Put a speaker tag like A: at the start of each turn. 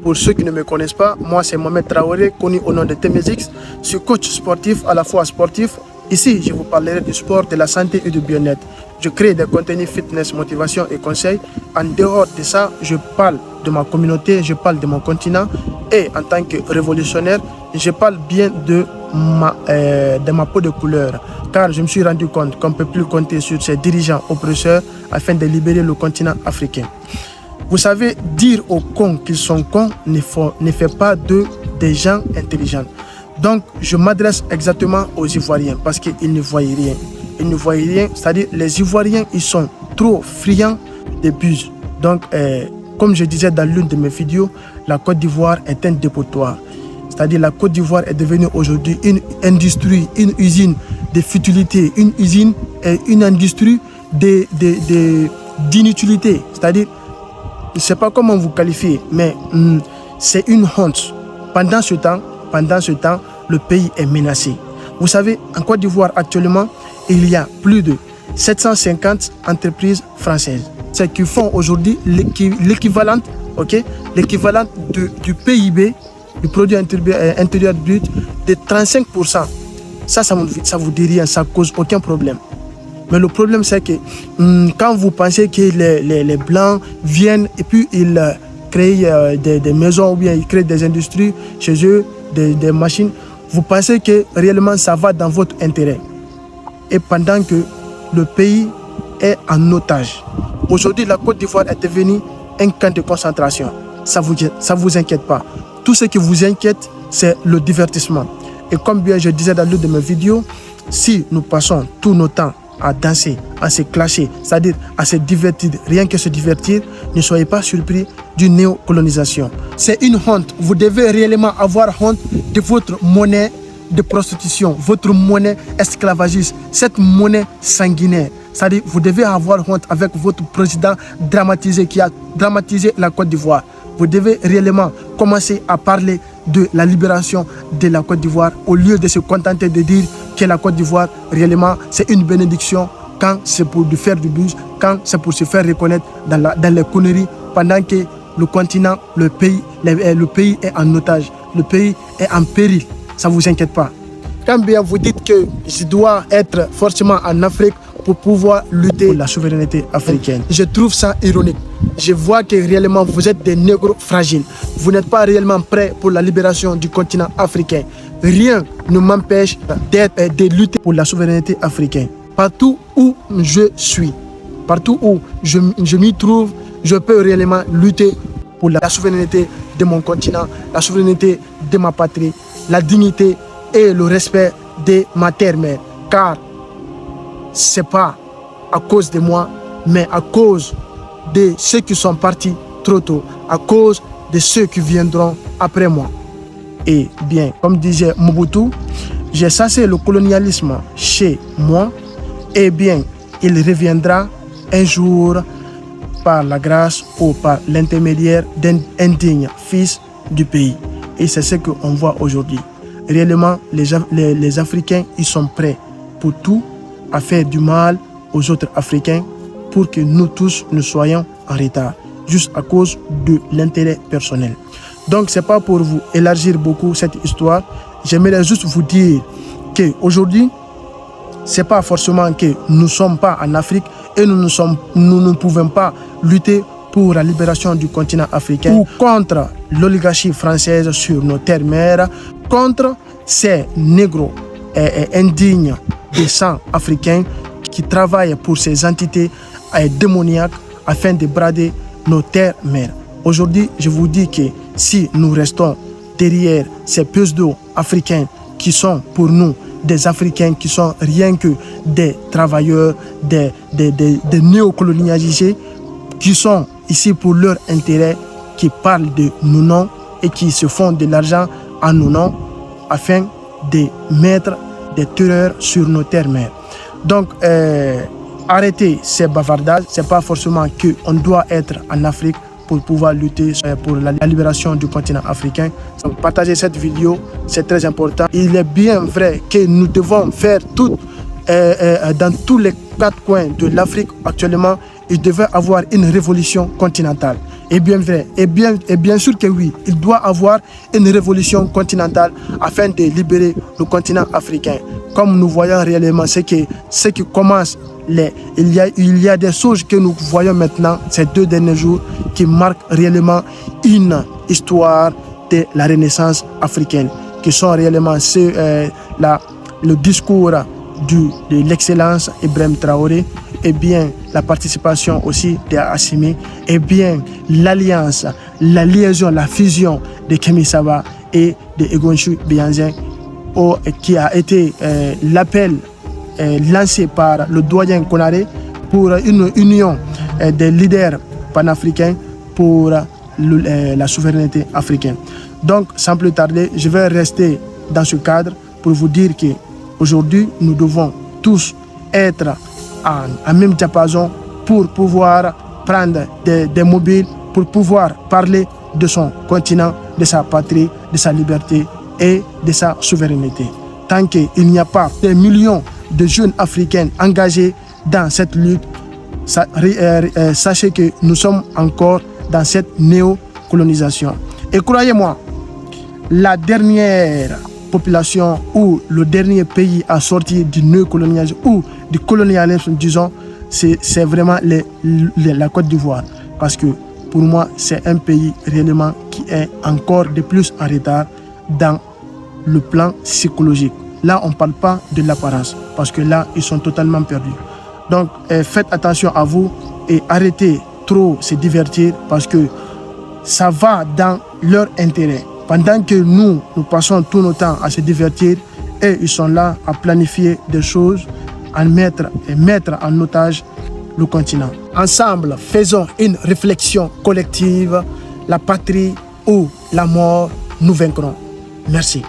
A: Pour ceux qui ne me connaissent pas, moi c'est Mohamed Traoré, connu au nom de TMX. Je suis coach sportif, à la fois sportif. Ici, je vous parlerai du sport, de la santé et du bien-être. Je crée des contenus fitness, motivation et conseils. En dehors de ça, je parle de ma communauté, je parle de mon continent. Et en tant que révolutionnaire, je parle bien de ma peau de couleur. Car je me suis rendu compte qu'on ne peut plus compter sur ces dirigeants oppresseurs afin de libérer le continent africain. Vous savez, dire aux cons qu'ils sont cons ne fait pas d'eux des gens intelligents. Donc, je m'adresse exactement aux Ivoiriens parce qu'ils ne voient rien. Ils ne voient rien, c'est-à-dire les Ivoiriens, ils sont trop friands de bus. Donc, comme je disais dans l'une de mes vidéos, la Côte d'Ivoire est un dépotoir. C'est-à-dire la Côte d'Ivoire est devenue aujourd'hui une industrie, une usine de futilité, une industrie d'inutilité. C'est-à-dire, je ne sais pas comment vous qualifier, mais c'est une honte. Pendant ce temps, le pays est menacé. Vous savez, en Côte d'Ivoire actuellement, il y a plus de 750 entreprises françaises. C'est qui font aujourd'hui l'équivalent du PIB, du produit intérieur brut, de 35%. Ça vous dit rien, ça cause aucun problème. Mais le problème, c'est que quand vous pensez que les Blancs viennent et puis ils créent des maisons ou bien ils créent des industries chez eux, des machines, vous pensez que réellement ça va dans votre intérêt. Et pendant que le pays est en otage. Aujourd'hui, la Côte d'Ivoire est devenue un camp de concentration. Ça vous inquiète pas. Tout ce qui vous inquiète, c'est le divertissement. Et comme bien je disais dans l'une de mes vidéos, si nous passons tout notre temps à danser, à se clasher, c'est-à-dire à se divertir, rien que se divertir, ne soyez pas surpris d'une néocolonisation. C'est une honte. Vous devez réellement avoir honte de votre monnaie de prostitution, votre monnaie esclavagiste, cette monnaie sanguinaire. C'est-à-dire, vous devez avoir honte avec votre président dramatisé qui a dramatisé la Côte d'Ivoire. Vous devez réellement commencer à parler de la libération de la Côte d'Ivoire au lieu de se contenter de dire que la Côte d'Ivoire, réellement, c'est une bénédiction quand c'est pour faire du buzz, quand c'est pour se faire reconnaître dans les conneries, pendant que le continent, le pays est en otage, le pays est en péril. Ça ne vous inquiète pas. Quand bien vous dites que je dois être forcément en Afrique pour pouvoir lutter pour la souveraineté africaine, je trouve ça ironique. Je vois que réellement vous êtes des négros fragiles. Vous n'êtes pas réellement prêts pour la libération du continent africain. Rien ne m'empêche de lutter pour la souveraineté africaine. Partout où je suis, partout où je m'y trouve, je peux réellement lutter pour la souveraineté de mon continent, la souveraineté de ma patrie, la dignité et le respect de ma terre-mère. Car ce n'est pas à cause de moi, mais à cause de ceux qui sont partis trop tôt, à cause de ceux qui viendront après moi. Et bien, comme disait Mobutu, j'ai chassé le colonialisme chez moi, et bien, il reviendra un jour par la grâce ou par l'intermédiaire d'un indigne fils du pays. Et c'est ce qu'on voit aujourd'hui. Réellement, les Africains, ils sont prêts pour tout, à faire du mal aux autres Africains pour que nous tous, nous soyons en retard, juste à cause de l'intérêt personnel. Donc, ce n'est pas pour vous élargir beaucoup cette histoire. J'aimerais juste vous dire qu'aujourd'hui, ce n'est pas forcément que nous ne sommes pas en Afrique et nous ne pouvons pas lutter pour la libération du continent africain ou contre l'oligarchie française sur nos terres-mères, contre ces négros indignes des sang africains qui travaillent pour ces entités démoniaques afin de brader nos terres-mères. Aujourd'hui, je vous dis que si nous restons derrière ces pseudo africains qui sont pour nous des Africains qui sont rien que des travailleurs, des néocolonialisés, qui sont ici pour leur intérêt, qui parlent de nos noms et qui se font de l'argent à nos noms afin de mettre des terreurs sur nos terres-mères. Donc, arrêtez ces bavardages. Ce n'est pas forcément qu'on doit être en Afrique pour pouvoir lutter pour la libération du continent africain. Donc, partagez cette vidéo, c'est très important. Il est bien vrai que nous devons faire tout, dans tous les quatre coins de l'Afrique actuellement, il devait avoir une révolution continentale. est bien vrai. Et bien sûr que oui, il doit avoir une révolution continentale afin de libérer le continent africain. Comme nous voyons réellement ce qui commence, il y a des choses que nous voyons maintenant ces 2 derniers jours qui marquent réellement une histoire de la Renaissance africaine, qui sont réellement le discours de l'excellence Ibrahim Traoré, et bien la participation aussi de Assimi, et bien l'alliance, la liaison, la fusion de Kémi Seba et de Egonshu Bianzin, qui a été l'appel lancé par le doyen Konaré pour une union des leaders panafricains pour la souveraineté africaine. Donc, sans plus tarder, je vais rester dans ce cadre pour vous dire qu'aujourd'hui, nous devons tous être en même diapason pour pouvoir prendre des mobiles, pour pouvoir parler de son continent, de sa patrie, de sa liberté et de sa souveraineté. Tant qu'il n'y a pas des millions de jeunes Africains engagés dans cette lutte, sachez que nous sommes encore dans cette néocolonisation. Et croyez-moi, la dernière population ou le dernier pays à sortir du néocolonialisme ou du colonialisme, disons, c'est vraiment la Côte d'Ivoire. Parce que pour moi, c'est un pays réellement qui est encore de plus en retard dans le plan psychologique. Là, on ne parle pas de l'apparence, parce que là, ils sont totalement perdus. Donc, faites attention à vous et arrêtez trop se divertir, parce que ça va dans leur intérêt. Pendant que nous passons tout notre temps à se divertir, et ils sont là à planifier des choses, à mettre en otage le continent. Ensemble, faisons une réflexion collective. La patrie ou la mort, nous vaincrons. Merci.